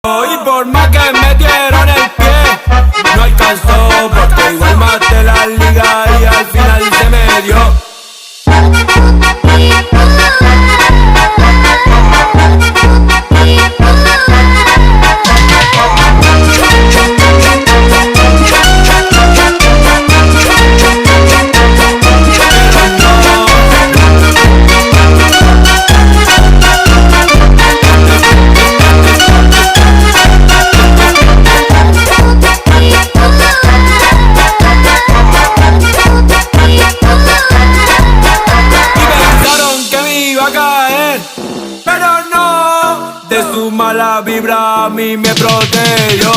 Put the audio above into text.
Y por más que metieron el pie, no alcanzó, porque igual maté la liga y al final se me dio. Pero no, de su mala vibra a mí me protegió.